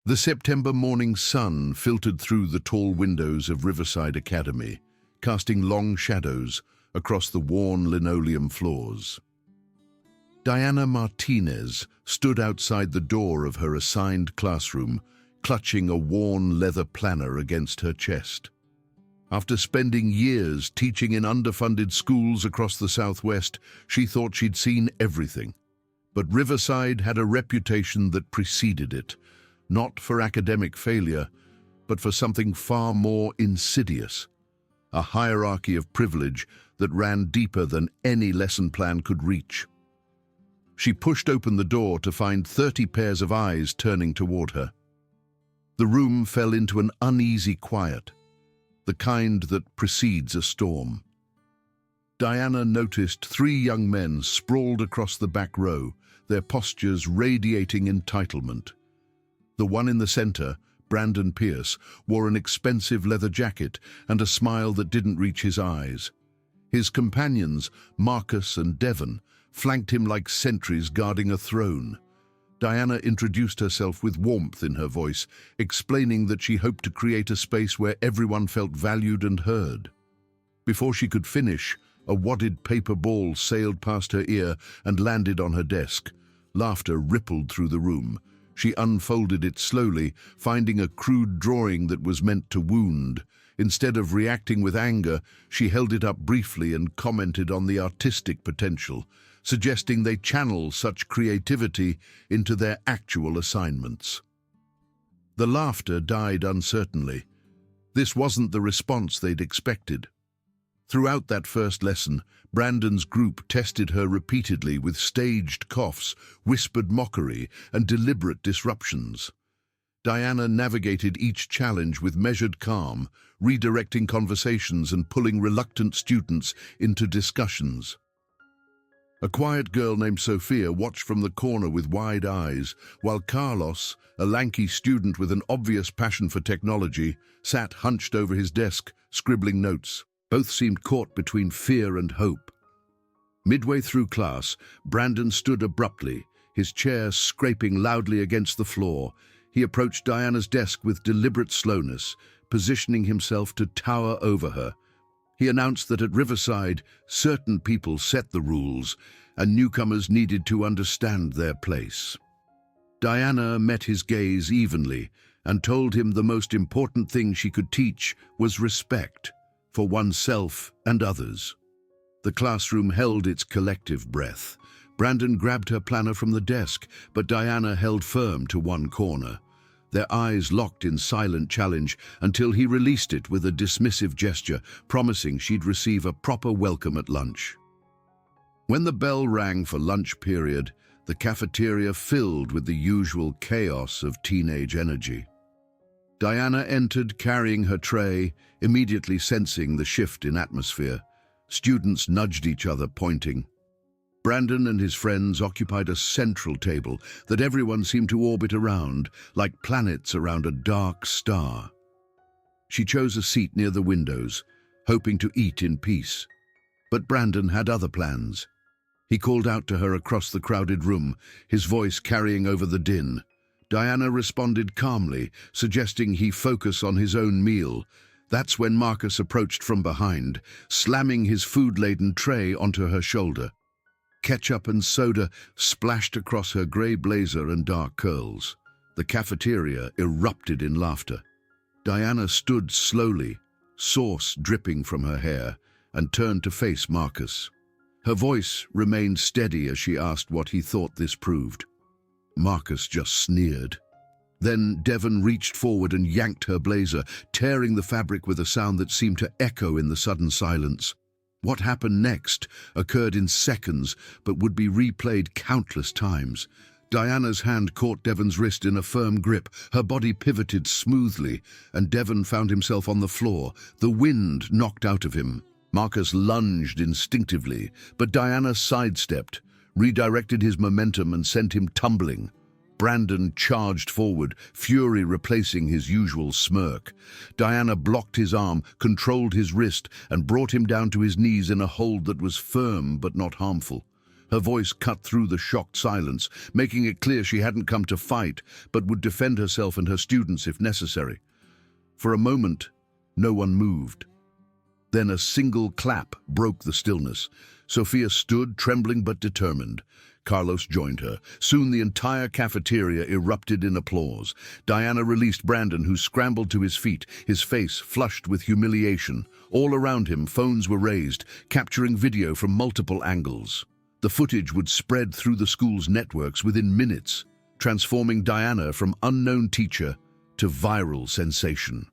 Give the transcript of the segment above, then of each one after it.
The September morning sun filtered through the tall windows of Riverside Academy, casting long shadows across the worn linoleum floors. Diana Martinez stood outside the door of her assigned classroom, clutching a worn leather planner against her chest. After spending years teaching in underfunded schools across the Southwest, she thought she'd seen everything. But Riverside had a reputation that preceded it, not for academic failure, but for something far more insidious, a hierarchy of privilege that ran deeper than any lesson plan could reach. She pushed open the door to find 30 pairs of eyes turning toward her. The room fell into an uneasy quiet, the kind that precedes a storm. Diana noticed 3 young men sprawled across the back row, their postures radiating entitlement. The one in the center, Brandon Pierce, wore an expensive leather jacket and a smile that didn't reach his eyes. His companions, Marcus and Devon, flanked him like sentries guarding a throne. Diana introduced herself with warmth in her voice, explaining that she hoped to create a space where everyone felt valued and heard. Before she could finish, a wadded paper ball sailed past her ear and landed on her desk. Laughter rippled through the room. She unfolded it slowly, finding a crude drawing that was meant to wound. Instead of reacting with anger, she held it up briefly and commented on the artistic potential, suggesting they channel such creativity into their actual assignments. The laughter died uncertainly. This wasn't the response they'd expected. Throughout that first lesson, Brandon's group tested her repeatedly with staged coughs, whispered mockery, and deliberate disruptions. Diana navigated each challenge with measured calm, redirecting conversations and pulling reluctant students into discussions. A quiet girl named Sophia watched from the corner with wide eyes, while Carlos, a lanky student with an obvious passion for technology, sat hunched over his desk, scribbling notes. Both seemed caught between fear and hope. Midway through class, Brandon stood abruptly, his chair scraping loudly against the floor. He approached Diana's desk with deliberate slowness, positioning himself to tower over her. He announced that at Riverside, certain people set the rules, and newcomers needed to understand their place. Diana met his gaze evenly and told him the most important thing she could teach was respect for oneself and others. The classroom held its collective breath. Brandon grabbed her planner from the desk, but Diana held firm to one corner. Their eyes locked in silent challenge until he released it with a dismissive gesture, promising she'd receive a proper welcome at lunch. When the bell rang for lunch period, the cafeteria filled with the usual chaos of teenage energy. Diana entered carrying her tray, immediately sensing the shift in atmosphere. Students nudged each other, pointing. Brandon and his friends occupied a central table that everyone seemed to orbit around, like planets around a dark star. She chose a seat near the windows, hoping to eat in peace. But Brandon had other plans. He called out to her across the crowded room, his voice carrying over the din. Diana responded calmly, suggesting he focus on his own meal. That's when Marcus approached from behind, slamming his food-laden tray onto her shoulder. Ketchup and soda splashed across her grey blazer and dark curls. The cafeteria erupted in laughter. Diana stood slowly, sauce dripping from her hair, and turned to face Marcus. Her voice remained steady as she asked what he thought this proved. Marcus just sneered. Then Devon reached forward and yanked her blazer, tearing the fabric with a sound that seemed to echo in the sudden silence. What happened next occurred in seconds, but would be replayed countless times. Diana's hand caught Devon's wrist in a firm grip, her body pivoted smoothly, and Devon found himself on the floor, the wind knocked out of him. Marcus lunged instinctively, but Diana sidestepped, redirected his momentum and sent him tumbling. Brandon charged forward, fury replacing his usual smirk. Diana blocked his arm, controlled his wrist, and brought him down to his knees in a hold that was firm but not harmful. Her voice cut through the shocked silence, making it clear she hadn't come to fight, but would defend herself and her students if necessary. For a moment, no one moved. Then a single clap broke the stillness. Sophia stood, trembling but determined. Carlos joined her. Soon the entire cafeteria erupted in applause. Diana released Brandon, who scrambled to his feet, his face flushed with humiliation. All around him, phones were raised, capturing video from multiple angles. The footage would spread through the school's networks within minutes, transforming Diana from unknown teacher to viral sensation.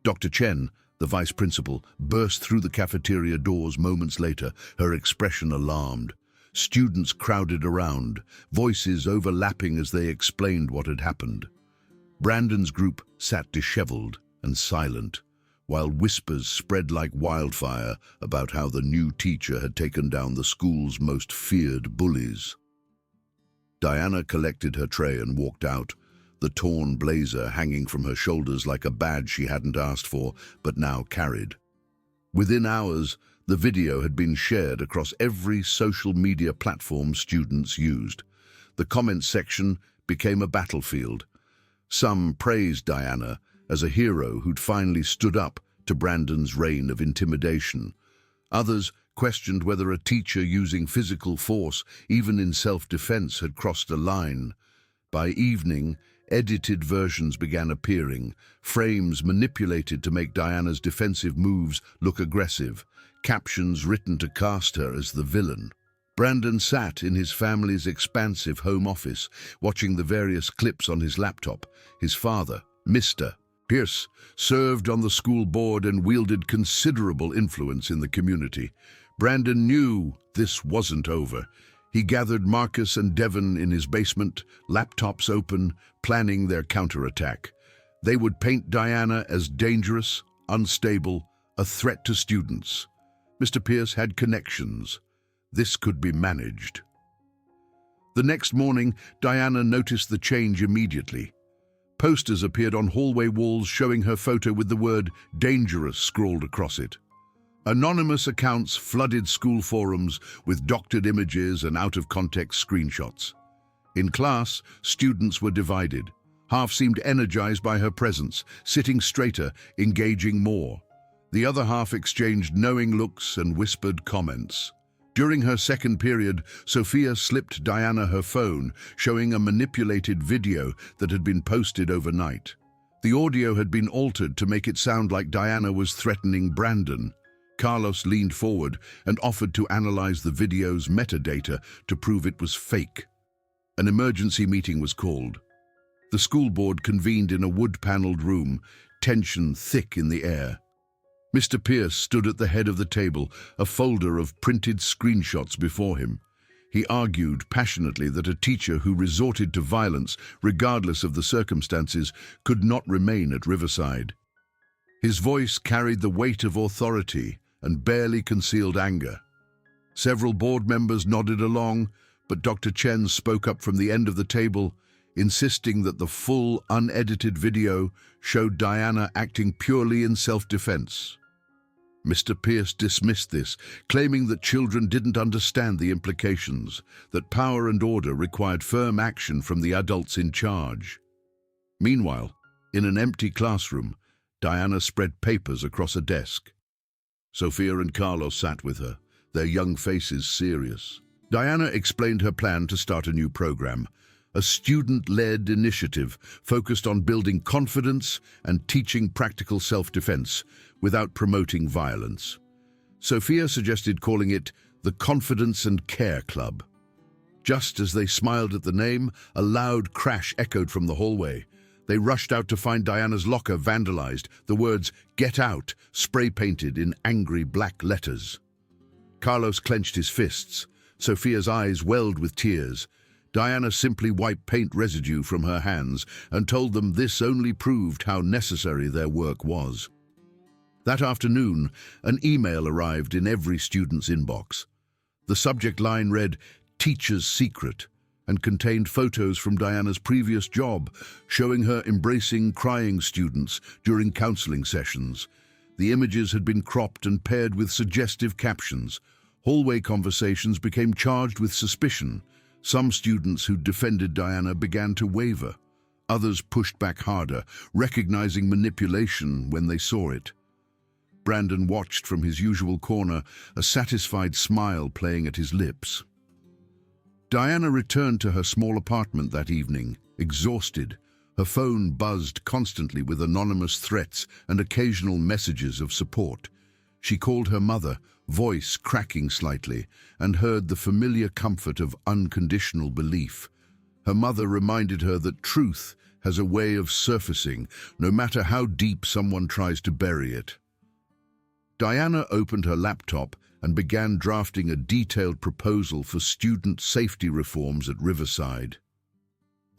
Dr. Chen, the vice principal, burst through the cafeteria doors moments later, her expression alarmed. Students crowded around, voices overlapping as they explained what had happened. Brandon's group sat disheveled and silent, while whispers spread like wildfire about how the new teacher had taken down the school's most feared bullies. Diana collected her tray and walked out, the torn blazer hanging from her shoulders like a badge she hadn't asked for, but now carried. Within hours, the video had been shared across every social media platform students used. The comments section became a battlefield. Some praised Diana as a hero who'd finally stood up to Brandon's reign of intimidation. Others questioned whether a teacher using physical force, even in self-defense, had crossed a line. By evening, edited versions began appearing, frames manipulated to make Diana's defensive moves look aggressive, captions written to cast her as the villain. Brandon sat in his family's expansive home office, watching the various clips on his laptop. His father, Mr. Pierce, served on the school board and wielded considerable influence in the community. Brandon knew this wasn't over. He gathered Marcus and Devon in his basement, laptops open, planning their counterattack. They would paint Diana as dangerous, unstable, a threat to students. Mr. Pierce had connections. This could be managed. The next morning, Diana noticed the change immediately. Posters appeared on hallway walls showing her photo with the word "dangerous" scrawled across it. Anonymous accounts flooded school forums with doctored images and out-of-context screenshots. In class, students were divided. Half seemed energized by her presence, sitting straighter, engaging more. The other half exchanged knowing looks and whispered comments. During her second period, Sophia slipped Diana her phone, showing a manipulated video that had been posted overnight. The audio had been altered to make it sound like Diana was threatening Brandon. Carlos leaned forward and offered to analyze the video's metadata to prove it was fake. An emergency meeting was called. The school board convened in a wood-paneled room, tension thick in the air. Mr. Pierce stood at the head of the table, a folder of printed screenshots before him. He argued passionately that a teacher who resorted to violence, regardless of the circumstances, could not remain at Riverside. His voice carried the weight of authority and barely concealed anger. Several board members nodded along, but Dr. Chen spoke up from the end of the table, insisting that the full, unedited video showed Diana acting purely in self-defense. Mr. Pierce dismissed this, claiming that children didn't understand the implications, that power and order required firm action from the adults in charge. Meanwhile, in an empty classroom, Diana spread papers across a desk. Sophia and Carlos sat with her, their young faces serious. Diana explained her plan to start a new program, a student-led initiative focused on building confidence and teaching practical self-defense without promoting violence. Sophia suggested calling it the Confidence and Care Club. Just as they smiled at the name, a loud crash echoed from the hallway. They rushed out to find Diana's locker vandalized, the words "Get Out" spray-painted in angry black letters. Carlos clenched his fists. Sophia's eyes welled with tears. Diana simply wiped paint residue from her hands and told them this only proved how necessary their work was. That afternoon, an email arrived in every student's inbox. The subject line read, "Teacher's Secret," and contained photos from Diana's previous job, showing her embracing crying students during counseling sessions. The images had been cropped and paired with suggestive captions. Hallway conversations became charged with suspicion. Some students who defended Diana began to waver. Others pushed back harder, recognizing manipulation when they saw it. Brandon watched from his usual corner, a satisfied smile playing at his lips. Diana returned to her small apartment that evening, exhausted. Her phone buzzed constantly with anonymous threats and occasional messages of support. She called her mother, voice cracking slightly, and heard the familiar comfort of unconditional belief. Her mother reminded her that truth has a way of surfacing, no matter how deep someone tries to bury it. Diana opened her laptop and began drafting a detailed proposal for student safety reforms at Riverside.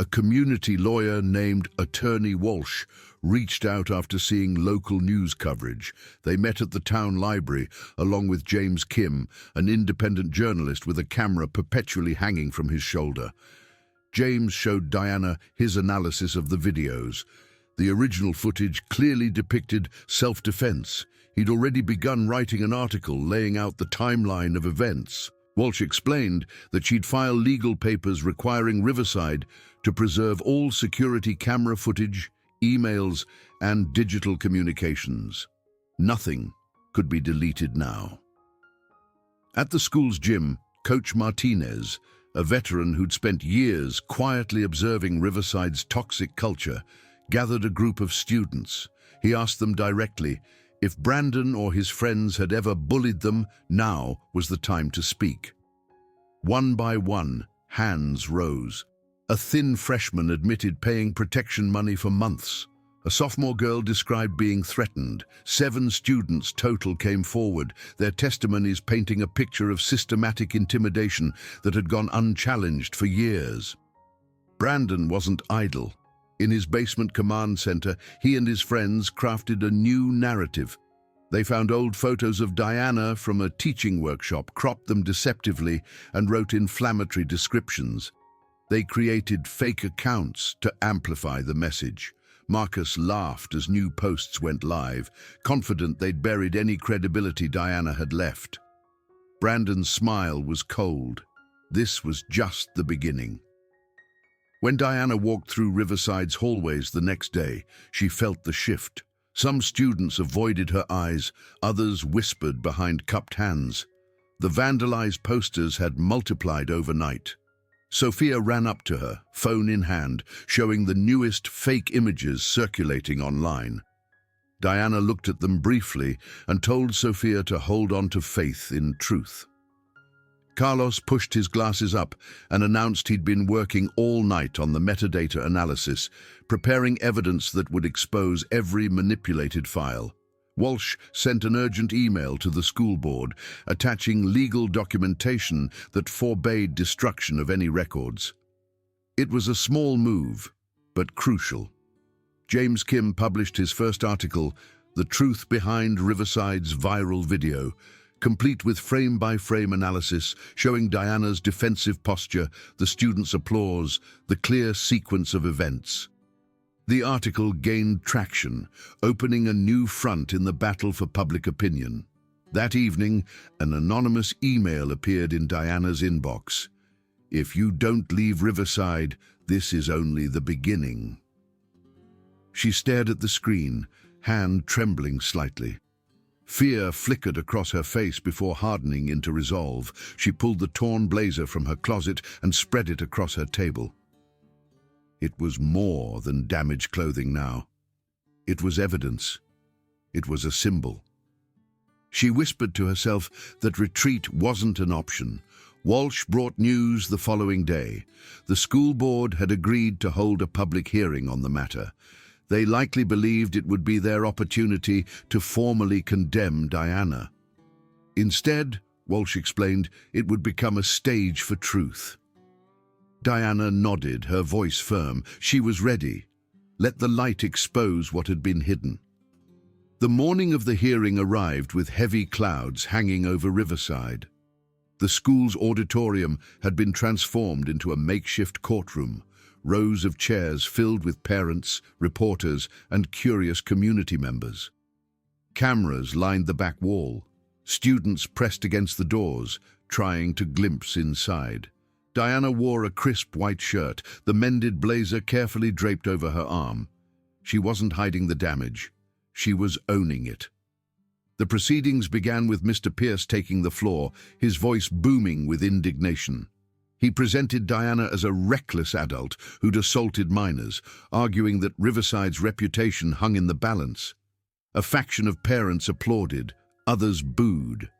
A community lawyer named Attorney Walsh reached out after seeing local news coverage. They met at the town library, along with James Kim, an independent journalist with a camera perpetually hanging from his shoulder. James showed Diana his analysis of the videos. The original footage clearly depicted self-defense. He'd already begun writing an article laying out the timeline of events. Walsh explained that she'd file legal papers requiring Riverside to preserve all security camera footage, emails, and digital communications. Nothing could be deleted now. At the school's gym, Coach Martinez, a veteran who'd spent years quietly observing Riverside's toxic culture, gathered a group of students. He asked them directly if Brandon or his friends had ever bullied them. Now was the time to speak. One by one, hands rose. A thin freshman admitted paying protection money for months. A sophomore girl described being threatened. 7 students total came forward, their testimonies painting a picture of systematic intimidation that had gone unchallenged for years. Brandon wasn't idle. In his basement command center, he and his friends crafted a new narrative. They found old photos of Diana from a teaching workshop, cropped them deceptively, and wrote inflammatory descriptions. They created fake accounts to amplify the message. Marcus laughed as new posts went live, confident they'd buried any credibility Diana had left. Brandon's smile was cold. This was just the beginning. When Diana walked through Riverside's hallways the next day, she felt the shift. Some students avoided her eyes, others whispered behind cupped hands. The vandalized posters had multiplied overnight. Sophia ran up to her, phone in hand, showing the newest fake images circulating online. Diana looked at them briefly and told Sophia to hold on to faith in truth. Carlos pushed his glasses up and announced he'd been working all night on the metadata analysis, preparing evidence that would expose every manipulated file. Walsh sent an urgent email to the school board, attaching legal documentation that forbade destruction of any records. It was a small move, but crucial. James Kim published his first article, The Truth Behind Riverside's Viral Video, complete with frame-by-frame analysis showing Diana's defensive posture, the students' applause, the clear sequence of events. The article gained traction, opening a new front in the battle for public opinion. That evening, an anonymous email appeared in Diana's inbox. If you don't leave Riverside, this is only the beginning. She stared at the screen, hand trembling slightly. Fear flickered across her face before hardening into resolve. She pulled the torn blazer from her closet and spread it across her table. It was more than damaged clothing now. It was evidence. It was a symbol. She whispered to herself that retreat wasn't an option. Walsh brought news the following day. The school board had agreed to hold a public hearing on the matter. They likely believed it would be their opportunity to formally condemn Diana. Instead, Walsh explained, it would become a stage for truth. Diana nodded, her voice firm. She was ready. Let the light expose what had been hidden. The morning of the hearing arrived with heavy clouds hanging over Riverside. The school's auditorium had been transformed into a makeshift courtroom, rows of chairs filled with parents, reporters, and curious community members. Cameras lined the back wall. Students pressed against the doors, trying to glimpse inside. Diana wore a crisp white shirt, the mended blazer carefully draped over her arm. She wasn't hiding the damage. She was owning it. The proceedings began with Mr. Pierce taking the floor, his voice booming with indignation. He presented Diana as a reckless adult who'd assaulted minors, arguing that Riverside's reputation hung in the balance. A faction of parents applauded, others booed.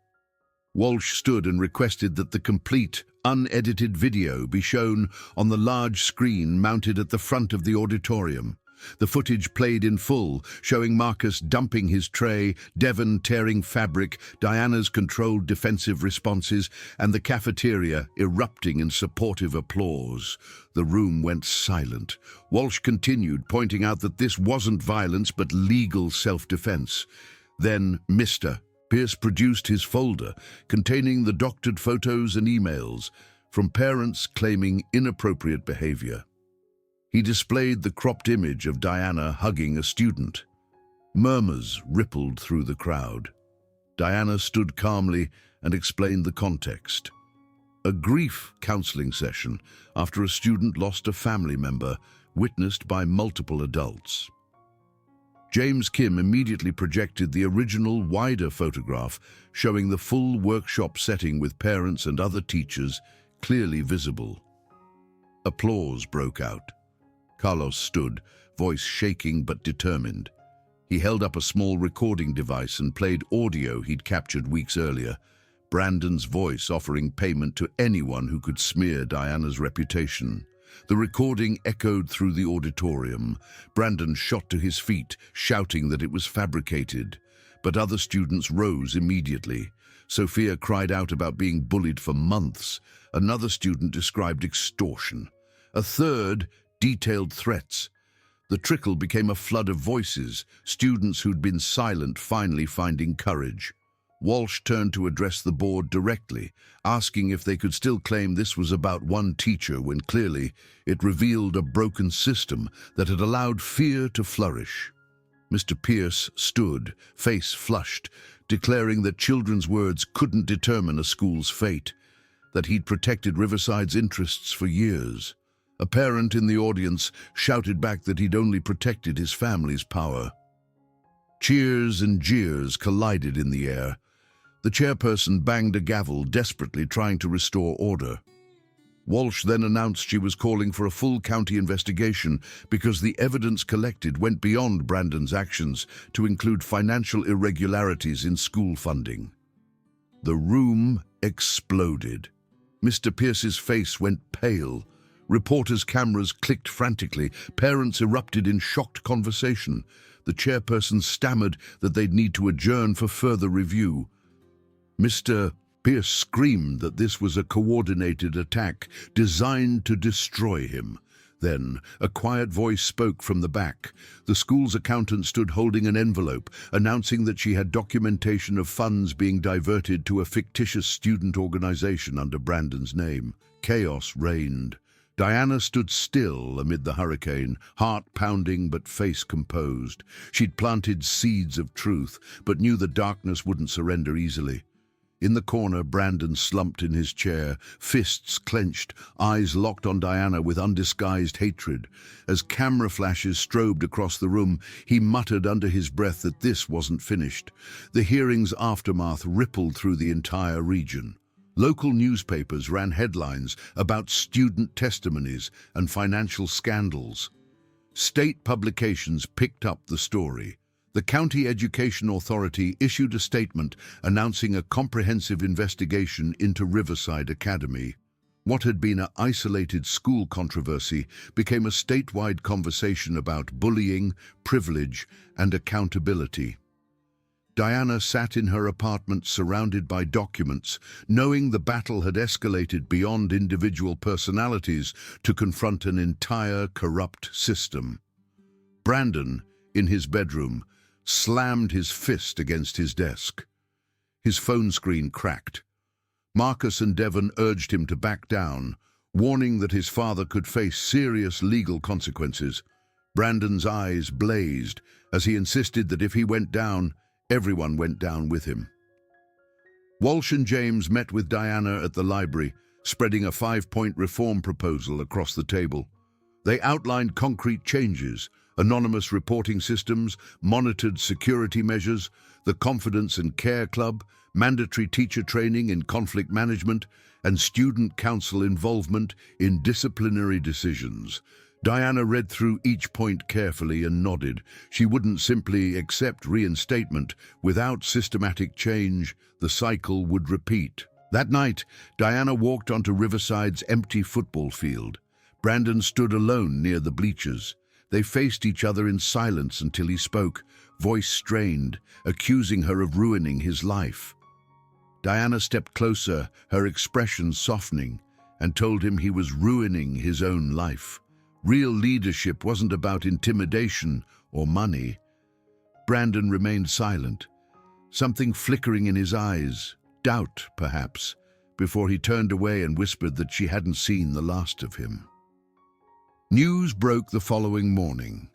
Walsh stood and requested that the complete, unedited video be shown on the large screen mounted at the front of the auditorium. The footage played in full, showing Marcus dumping his tray, Devon tearing fabric, Diana's controlled defensive responses, and the cafeteria erupting in supportive applause. The room went silent. Walsh continued, pointing out that this wasn't violence but legal self-defense. Then Mr. Pierce produced his folder, containing the doctored photos and emails from parents claiming inappropriate behavior. He displayed the cropped image of Diana hugging a student. Murmurs rippled through the crowd. Diana stood calmly and explained the context. A grief counseling session after a student lost a family member, witnessed by multiple adults. James Kim immediately projected the original, wider photograph showing the full workshop setting with parents and other teachers clearly visible. Applause broke out. Carlos stood, voice shaking but determined. He held up a small recording device and played audio he'd captured weeks earlier, Brandon's voice offering payment to anyone who could smear Diana's reputation. The recording echoed through the auditorium. Brandon shot to his feet, shouting that it was fabricated. But other students rose immediately. Sophia cried out about being bullied for months. Another student described extortion. A third detailed threats. The trickle became a flood of voices, students who'd been silent finally finding courage. Walsh turned to address the board directly, asking if they could still claim this was about one teacher when clearly it revealed a broken system that had allowed fear to flourish. Mr. Pierce stood, face flushed, declaring that children's words couldn't determine a school's fate, that he'd protected Riverside's interests for years. A parent in the audience shouted back that he'd only protected his family's power. Cheers and jeers collided in the air. The chairperson banged a gavel, desperately trying to restore order. Walsh then announced she was calling for a full county investigation because the evidence collected went beyond Brandon's actions to include financial irregularities in school funding. The room exploded. Mr. Pierce's face went pale. Reporters' cameras clicked frantically. Parents erupted in shocked conversation. The chairperson stammered that they'd need to adjourn for further review. Mr. Pierce screamed that this was a coordinated attack designed to destroy him. Then, a quiet voice spoke from the back. The school's accountant stood holding an envelope, announcing that she had documentation of funds being diverted to a fictitious student organization under Brandon's name. Chaos reigned. Diana stood still amid the hurricane, heart pounding but face composed. She'd planted seeds of truth, but knew the darkness wouldn't surrender easily. In the corner, Brandon slumped in his chair, fists clenched, eyes locked on Diana with undisguised hatred. As camera flashes strobed across the room, he muttered under his breath that this wasn't finished. The hearing's aftermath rippled through the entire region. Local newspapers ran headlines about student testimonies and financial scandals. State publications picked up the story. The County Education Authority issued a statement announcing a comprehensive investigation into Riverside Academy. What had been an isolated school controversy became a statewide conversation about bullying, privilege, and accountability. Diana sat in her apartment surrounded by documents, knowing the battle had escalated beyond individual personalities to confront an entire corrupt system. Brandon, in his bedroom, slammed his fist against his desk. His phone screen cracked. Marcus and Devon urged him to back down, warning that his father could face serious legal consequences. Brandon's eyes blazed as he insisted that if he went down, everyone went down with him. Walsh and James met with Diana at the library, spreading a 5-point reform proposal across the table. They outlined concrete changes: anonymous reporting systems, monitored security measures, the Confidence and Care Club, mandatory teacher training in conflict management, and student council involvement in disciplinary decisions. Diana read through each point carefully and nodded. She wouldn't simply accept reinstatement. Without systematic change, the cycle would repeat. That night, Diana walked onto Riverside's empty football field. Brandon stood alone near the bleachers. They faced each other in silence until he spoke, voice strained, accusing her of ruining his life. Diana stepped closer, her expression softening, and told him he was ruining his own life. Real leadership wasn't about intimidation or money. Brandon remained silent, something flickering in his eyes, doubt perhaps, before he turned away and whispered that she hadn't seen the last of him. News broke the following morning.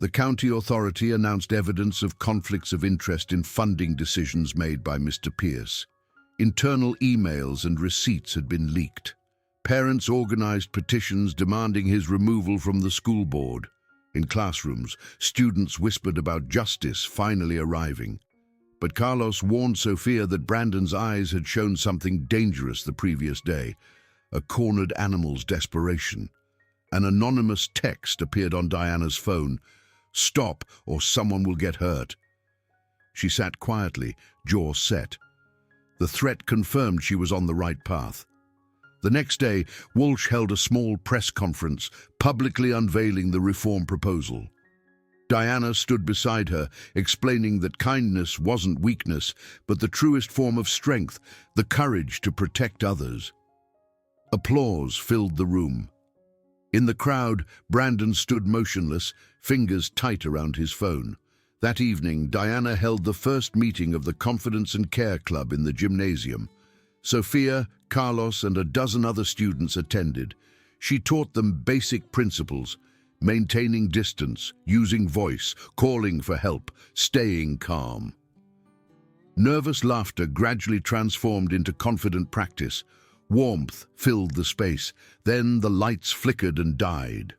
The county authority announced evidence of conflicts of interest in funding decisions made by Mr. Pierce. Internal emails and receipts had been leaked. Parents organized petitions demanding his removal from the school board. In classrooms, students whispered about justice finally arriving. But Carlos warned Sophia that Brandon's eyes had shown something dangerous the previous day: a cornered animal's desperation. An anonymous text appeared on Diana's phone: "Stop, or someone will get hurt." She sat quietly, jaw set. The threat confirmed she was on the right path. The next day, Walsh held a small press conference, publicly unveiling the reform proposal. Diana stood beside her, explaining that kindness wasn't weakness, but the truest form of strength, the courage to protect others. Applause filled the room. In the crowd, Brandon stood motionless, fingers tight around his phone. That evening, Diana held the first meeting of the Confidence and Care Club in the gymnasium. Sophia, Carlos, and a dozen other students attended. She taught them basic principles: maintaining distance, using voice, calling for help, staying calm. Nervous laughter gradually transformed into confident practice. Warmth filled the space. Then the lights flickered and died.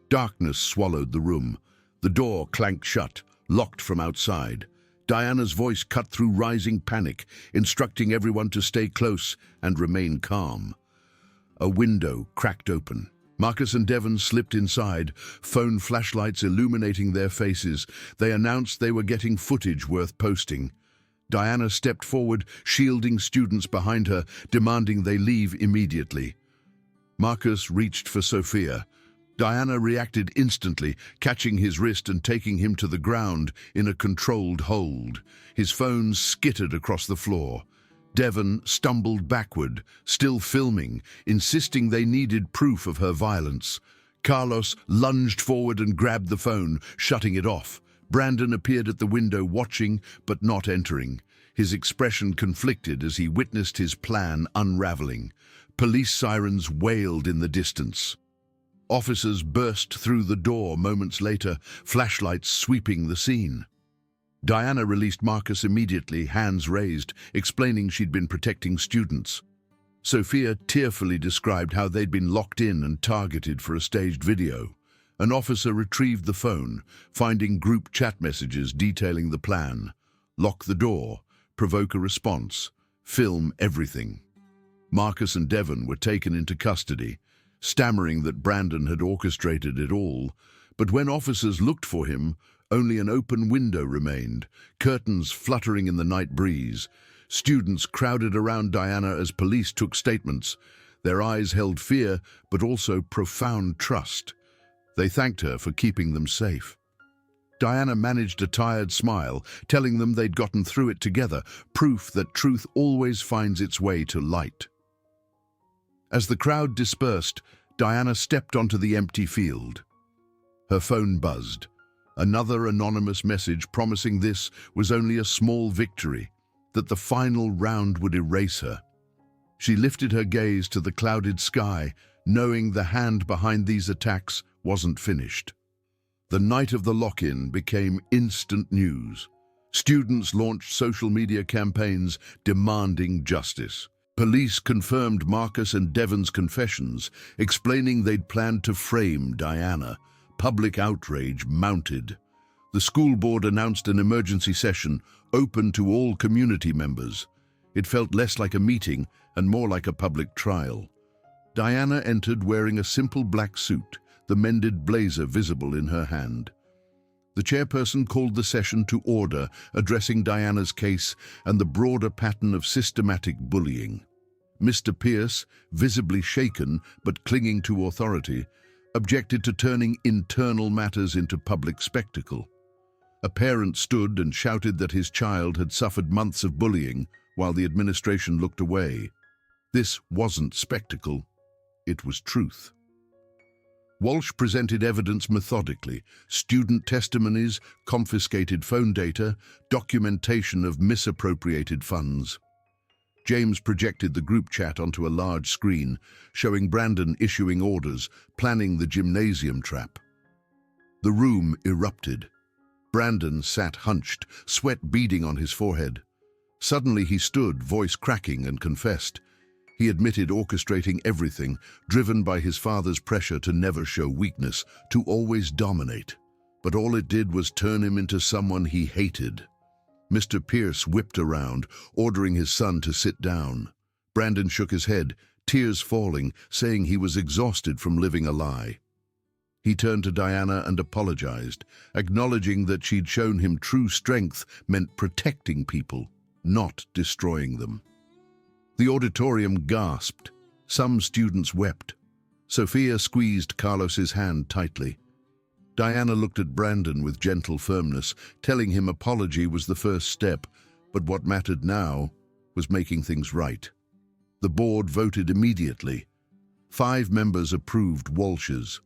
Darkness swallowed the room. The door clanked shut, locked from outside. Diana's voice cut through rising panic, instructing everyone to stay close and remain calm. A window cracked open. Marcus and Devon slipped inside, phone flashlights illuminating their faces. They announced they were getting footage worth posting. Diana stepped forward, shielding students behind her, demanding they leave immediately. Marcus reached for Sophia. Diana reacted instantly, catching his wrist and taking him to the ground in a controlled hold. His phone skittered across the floor. Devon stumbled backward, still filming, insisting they needed proof of her violence. Carlos lunged forward and grabbed the phone, shutting it off. Brandon appeared at the window, watching but not entering. His expression conflicted as he witnessed his plan unraveling. Police sirens wailed in the distance. Officers burst through the door moments later, flashlights sweeping the scene. Diana released Marcus immediately, hands raised, explaining she'd been protecting students. Sophia tearfully described how they'd been locked in and targeted for a staged video. An officer retrieved the phone, finding group chat messages detailing the plan. Lock the door, provoke a response, film everything. Marcus and Devon were taken into custody, stammering that Brandon had orchestrated it all. But when officers looked for him, only an open window remained, curtains fluttering in the night breeze. Students crowded around Diana as police took statements. Their eyes held fear, but also profound trust. They thanked her for keeping them safe. Diana managed a tired smile, telling them they'd gotten through it together, proof that truth always finds its way to light. As the crowd dispersed, Diana stepped onto the empty field. Her phone buzzed. Another anonymous message promising this was only a small victory, that the final round would erase her. She lifted her gaze to the clouded sky, knowing the hand behind these attacks wasn't finished. The night of the lock-in became instant news. Students launched social media campaigns demanding justice. Police confirmed Marcus and Devon's confessions, explaining they'd planned to frame Diana. Public outrage mounted. The school board announced an emergency session open to all community members. It felt less like a meeting and more like a public trial. Diana entered wearing a simple black suit, the mended blazer visible in her hand. The chairperson called the session to order, addressing Diana's case and the broader pattern of systematic bullying. Mr. Pierce, visibly shaken but clinging to authority, objected to turning internal matters into public spectacle. A parent stood and shouted that his child had suffered months of bullying while the administration looked away. This wasn't spectacle, it was truth. Walsh presented evidence methodically: student testimonies, confiscated phone data, documentation of misappropriated funds. James projected the group chat onto a large screen, showing Brandon issuing orders, planning the gymnasium trap. The room erupted. Brandon sat hunched, sweat beading on his forehead. Suddenly he stood, voice cracking, and confessed. He admitted orchestrating everything, driven by his father's pressure to never show weakness, to always dominate. But all it did was turn him into someone he hated. Mr. Pierce whipped around, ordering his son to sit down. Brandon shook his head, tears falling, saying he was exhausted from living a lie. He turned to Diana and apologized, acknowledging that she'd shown him true strength meant protecting people, not destroying them. The auditorium gasped. Some students wept. Sophia squeezed Carlos's hand tightly. Diana looked at Brandon with gentle firmness, telling him apology was the first step, but what mattered now was making things right. The board voted immediately. 5 members approved Walsh's.